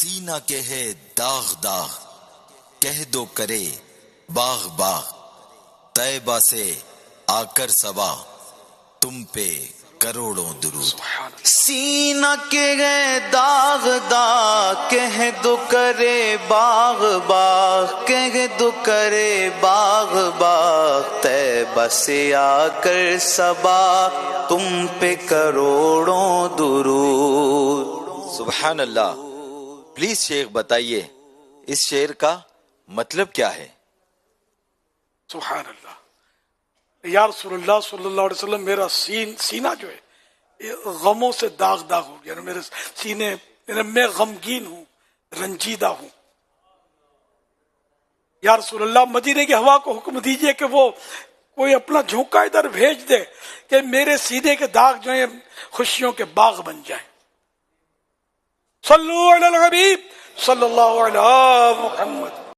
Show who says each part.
Speaker 1: سینہ کے ہے داغ داغ، کہہ دو کرے باغ باغ، طیبہ سے آ کر صبا، تم پہ کروڑوں درود۔
Speaker 2: سینہ کے گئے داغ داغ، کہہ دو کرے باغ باغ، کہہ دو کرے باغ باغ، طیبہ سے آ کر صبا، تم پہ کروڑوں درود۔
Speaker 1: سبحان اللہ۔ پلیز شیخ بتائیے اس شعر کا مطلب کیا ہے؟
Speaker 3: سبحان اللہ۔ یا رسول اللہ صلی اللہ علیہ وسلم، میرا سینہ جو ہے یہ غموں سے داغ داغ ہو گیا، میرے سینے میں غمگین ہوں، رنجیدہ ہوں۔ یا رسول اللہ، مدینے کی ہوا کو حکم دیجئے کہ وہ کوئی اپنا جھونکا ادھر بھیج دے کہ میرے سینے کے داغ جو ہیں خوشیوں کے باغ بن جائیں۔ صلو علی الحبیب صلی اللہ علیہ محمد۔